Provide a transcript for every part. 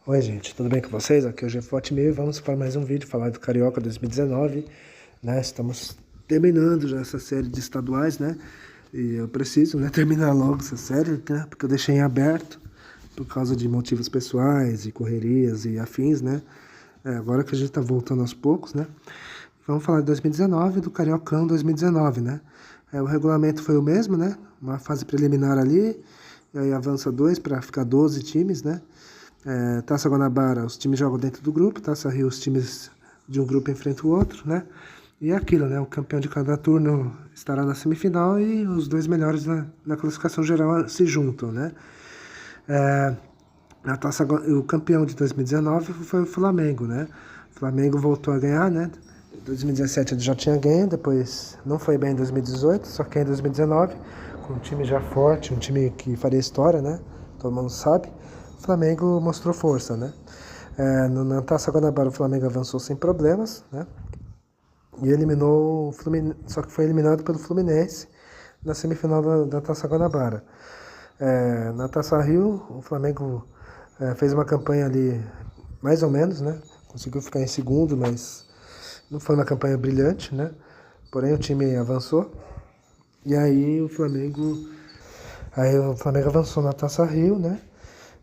Oi gente, tudo bem com vocês? Aqui é o Jeff Otmir e vamos para mais um vídeo, falar do Carioca 2019, né? Estamos terminando já essa série de estaduais, né? E eu preciso, né, terminar logo essa série, né? Porque eu deixei em aberto por causa de motivos pessoais e correrias e afins, né? Agora que a gente tá voltando aos poucos, né? Vamos falar de 2019 do Cariocão 2019, né? O regulamento foi o mesmo, né? Uma fase preliminar ali, e aí avança 2 para ficar 12 times, né? Taça Guanabara, os times jogam dentro do grupo, Taça Rio, os times de um grupo enfrentam o outro, né? E é aquilo, né? O campeão de cada turno estará na semifinal e os dois melhores na classificação geral se juntam, né? O campeão de 2019 foi o Flamengo, né? O Flamengo voltou a ganhar, né? Em 2017 ele já tinha ganho, depois não foi bem em 2018, só que em 2019, com um time já forte, um time que faria história, né? Todo mundo sabe. O Flamengo mostrou força, né? Na Taça Guanabara o Flamengo avançou sem problemas, né? E eliminou o Fluminense, só que foi eliminado pelo Fluminense na semifinal da Taça Guanabara. Na Taça Rio, o Flamengo fez uma campanha ali mais ou menos, né? Conseguiu ficar em segundo, mas não foi uma campanha brilhante, né? Porém o time avançou. E aí o Flamengo avançou na Taça Rio, né?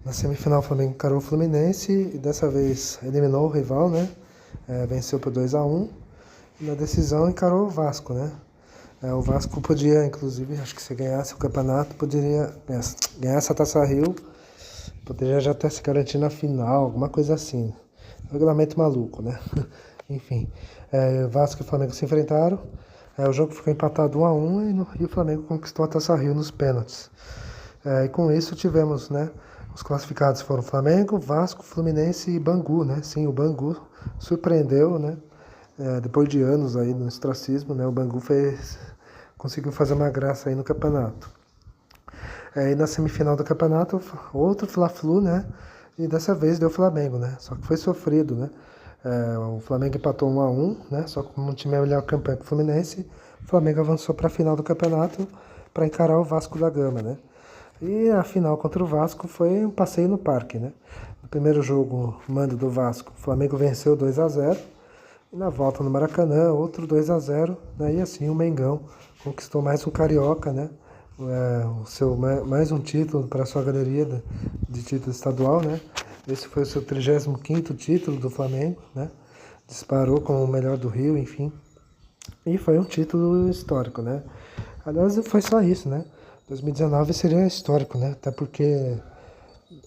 Na semifinal o Flamengo encarou o Fluminense e dessa vez eliminou o rival, né? Venceu por 2-1. E na decisão encarou o Vasco, né? O Vasco podia, inclusive, acho que se ganhasse o campeonato, poderia ganhar essa Taça Rio, poderia já ter se garantido na final, alguma coisa assim. Regulamento maluco, né? Enfim, o Vasco e o Flamengo se enfrentaram. O jogo ficou empatado 1-1 e o Flamengo conquistou a Taça Rio nos pênaltis. E com isso tivemos, né? Os classificados foram Flamengo, Vasco, Fluminense e Bangu, né? Sim, o Bangu surpreendeu, né? Depois de anos aí no ostracismo, né? O Bangu conseguiu fazer uma graça aí no campeonato. E na semifinal do campeonato, outro Fla-Flu, né? E dessa vez deu Flamengo, né? Só que foi sofrido, né? O Flamengo empatou 1-1, né? Só que como o time é melhor campeão que o Fluminense, o Flamengo avançou para a final do campeonato para encarar o Vasco da Gama, né? E a final contra o Vasco foi um passeio no parque, né? No primeiro jogo, mando do Vasco, o Flamengo venceu 2-0. E na volta no Maracanã, outro 2-0, né? E assim o Mengão conquistou mais um Carioca, né? Mais um título para a sua galeria de título estadual, né? Esse foi o seu 35º título do Flamengo, né? Disparou como o melhor do Rio, enfim. E foi um título histórico, né? Aliás, foi só isso, né? 2019 seria histórico, né? Até porque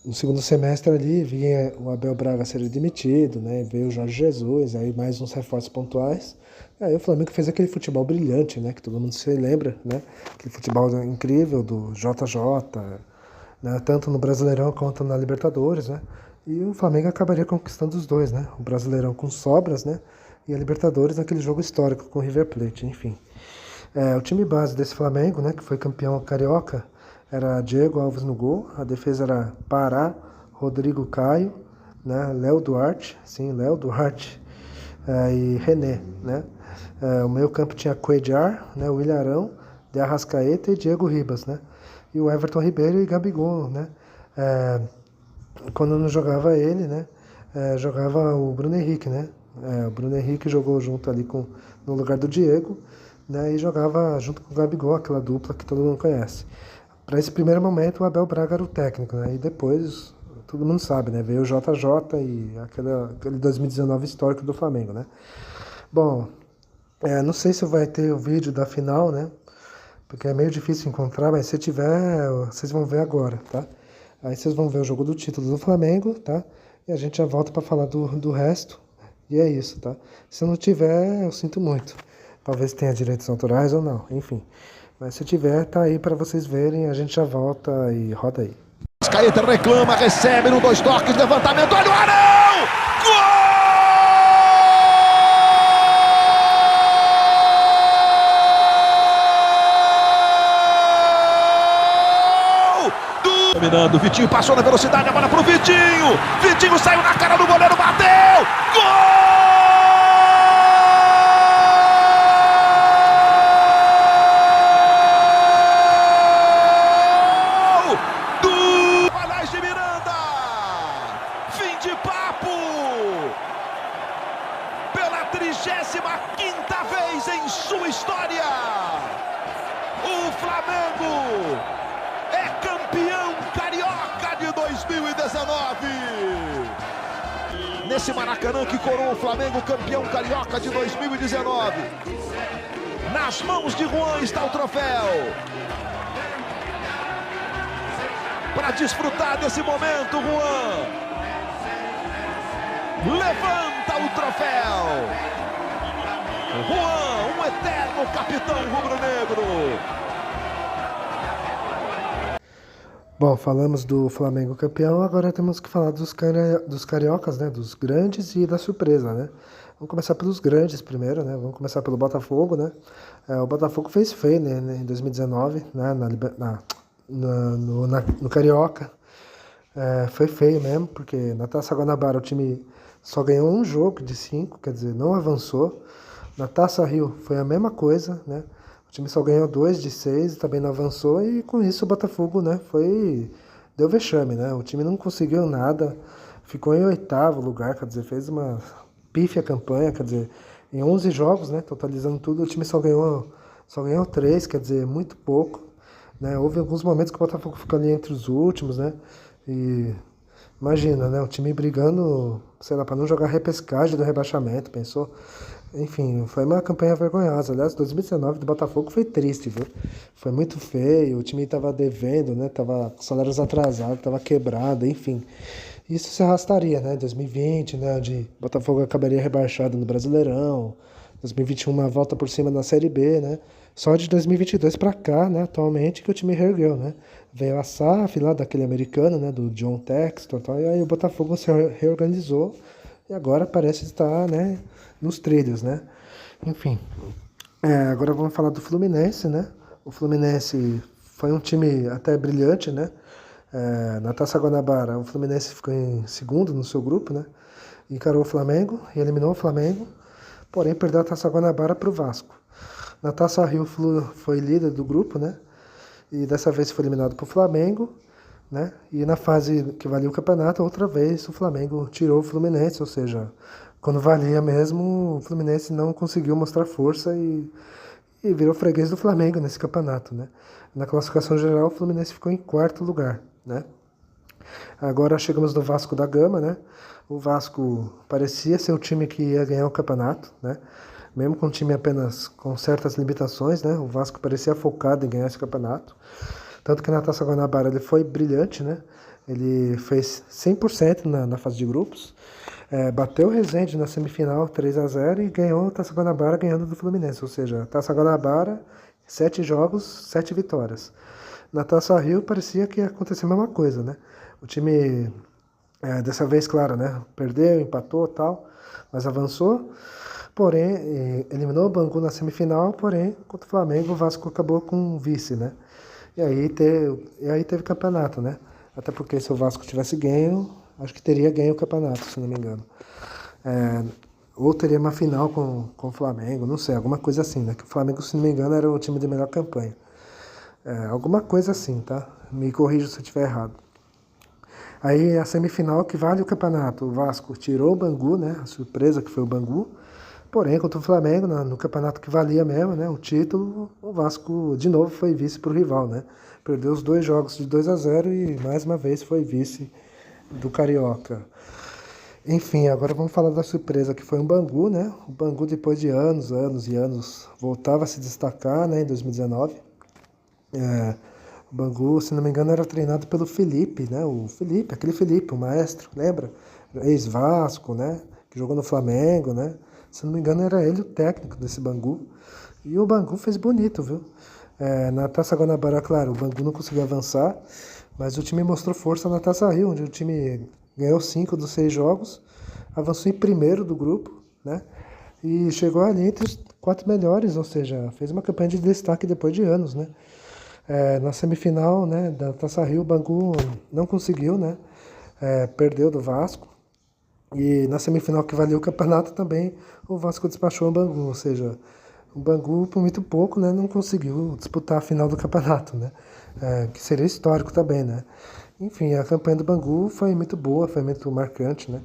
no segundo semestre ali vinha o Abel Braga ser demitido, né? Veio o Jorge Jesus, aí mais uns reforços pontuais. Aí o Flamengo fez aquele futebol brilhante, né? Que todo mundo se lembra, né? Aquele futebol incrível do JJ, né? Tanto no Brasileirão quanto na Libertadores, né? E o Flamengo acabaria conquistando os dois, né? O Brasileirão com sobras, né? E a Libertadores naquele jogo histórico com o River Plate, enfim. O time base desse Flamengo, né, que foi campeão carioca, era Diego Alves no gol, a defesa era Pará, Rodrigo Caio, né, Léo Duarte, e René, né. O meio campo tinha Cuéllar, né, o Ilharão, De Arrascaeta e Diego Ribas, né, e o Everton Ribeiro e Gabigol, né. Quando não jogava ele, né, jogava o Bruno Henrique, né, o Bruno Henrique jogou junto ali no lugar do Diego, né, e jogava junto com o Gabigol, aquela dupla que todo mundo conhece. Para esse primeiro momento, o Abel Braga era o técnico, né, e depois, todo mundo sabe, né, veio o JJ e aquele 2019 histórico do Flamengo, né. Bom, não sei se vai ter o vídeo da final, né, porque é meio difícil encontrar, mas se tiver, vocês vão ver agora, tá? Aí vocês vão ver o jogo do título do Flamengo, tá? E a gente já volta para falar do resto, e é isso, tá? Se não tiver, eu sinto muito. Talvez tenha direitos autorais ou não, enfim. Mas se tiver, tá aí para vocês verem, a gente já volta e roda aí. Arrascaeta reclama, recebe no 2 toques, levantamento, olha o Arão! Gol! Dominando, Vitinho passou na velocidade, a bola pro Vitinho! Vitinho saiu na cara do goleiro, bateu! Gol! Fim de papo! Pela 35ª vez em sua história, o Flamengo é campeão carioca de 2019. Nesse Maracanã que coroa o Flamengo campeão carioca de 2019. Nas mãos de Juan está o troféu. Para desfrutar desse momento, Juan levanta o troféu. Juan, um eterno capitão rubro-negro. Bom, falamos do Flamengo campeão, agora temos que falar dos cariocas, né? Dos grandes e da surpresa, né? Vamos começar pelos grandes primeiro, né? Vamos começar pelo Botafogo, né? O Botafogo fez feio, né, em 2019, né? No Carioca. Foi feio mesmo, porque na Taça Guanabara o time só ganhou um jogo de 5, quer dizer, não avançou. Na Taça Rio foi a mesma coisa, né? O time só ganhou 2 de 6 e também não avançou, e com isso o Botafogo, né, deu vexame, né? O time não conseguiu nada, ficou em 8º lugar, quer dizer, fez uma pífia campanha, quer dizer, em 11 jogos, né, totalizando tudo, o time só ganhou 3, quer dizer, muito pouco, né? Houve alguns momentos que o Botafogo ficou ali entre os últimos, né? E imagina, né, o time brigando, sei lá, para não jogar repescagem do rebaixamento, pensou? Enfim, foi uma campanha vergonhosa. Aliás, 2019 do Botafogo foi triste, viu? Foi muito feio, o time tava devendo, né? Tava com salários atrasados, tava quebrado, enfim. Isso se arrastaria, né? 2020, né? Onde o Botafogo acabaria rebaixado no Brasileirão. 2021, uma volta por cima na Série B, né? Só de 2022 para cá, né? Atualmente, que o time reergueu, né? Veio a SAF lá daquele americano, né? Do John Textor, tal, e aí o Botafogo se reorganizou e agora parece estar, né, nos trilhos, né? Enfim. Agora vamos falar do Fluminense, né? O Fluminense foi um time até brilhante, né? Na Taça Guanabara, o Fluminense ficou em segundo no seu grupo, né? Encarou o Flamengo e eliminou o Flamengo, porém perdeu a Taça Guanabara para o Vasco. Na Taça Rio, o Flu foi líder do grupo, né? E dessa vez foi eliminado para o Flamengo, né? E na fase que valia o campeonato, outra vez o Flamengo tirou o Fluminense, ou seja, quando valia mesmo, o Fluminense não conseguiu mostrar força e virou freguês do Flamengo nesse campeonato, né? Na classificação geral, o Fluminense ficou em 4º lugar, né? Agora chegamos no Vasco da Gama, né? O Vasco parecia ser o time que ia ganhar o campeonato, né? Mesmo com o time apenas com certas limitações, né? O Vasco parecia focado em ganhar esse campeonato. Tanto que na Taça Guanabara ele foi brilhante, né? Ele fez 100% na fase de grupos. Bateu o Resende na semifinal 3-0 e ganhou a Taça Guanabara ganhando do Fluminense. Ou seja, Taça Guanabara, 7 jogos, 7 vitórias. Na Taça Rio parecia que ia acontecer a mesma coisa, né? O time, dessa vez, claro, né? Perdeu, empatou e tal, mas avançou. Porém, eliminou o Bangu na semifinal, porém, contra o Flamengo, o Vasco acabou com o vice, né? E aí teve campeonato, né? Até porque se o Vasco tivesse ganho, acho que teria ganho o campeonato, se não me engano. Ou teria uma final com o Flamengo, não sei, alguma coisa assim, né? Que o Flamengo, se não me engano, era o time de melhor campanha. Alguma coisa assim, tá? Me corrija se eu estiver errado. Aí a semifinal que vale o campeonato, o Vasco tirou o Bangu, né? A surpresa que foi o Bangu. Porém, contra o Flamengo, no campeonato que valia mesmo, né, o título, o Vasco de novo foi vice para o rival, né? Perdeu os 2 jogos de 2-0 e mais uma vez foi vice do Carioca. Enfim, agora vamos falar da surpresa que foi o Bangu, né? O Bangu, depois de anos e anos, voltava a se destacar, né, em 2019. O Bangu, se não me engano, era treinado pelo Felipe, né? Aquele Felipe, o maestro, lembra? Ex-Vasco, né? Que jogou no Flamengo, né? Se não me engano, era ele o técnico desse Bangu. E o Bangu fez bonito, viu? Na Taça Guanabara, claro, o Bangu não conseguiu avançar, mas o time mostrou força na Taça Rio, onde o time ganhou 5 dos 6 jogos, avançou em primeiro do grupo, né? E chegou ali entre os 4 melhores, ou seja, fez uma campanha de destaque depois de anos, né? Na semifinal, né, da Taça Rio, o Bangu não conseguiu, né? Perdeu do Vasco. E na semifinal que valeu o campeonato também, o Vasco despachou o Bangu, ou seja, o Bangu por muito pouco, né, não conseguiu disputar a final do campeonato, né, que seria histórico também, né. Enfim, a campanha do Bangu foi muito boa, foi muito marcante, né?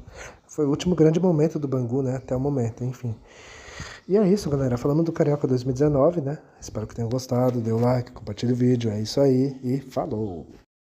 Foi o último grande momento do Bangu, né? Até o momento, enfim. E é isso, galera. Falamos do Carioca 2019, né? Espero que tenham gostado. Dê o like, compartilhe o vídeo. É isso aí e falou!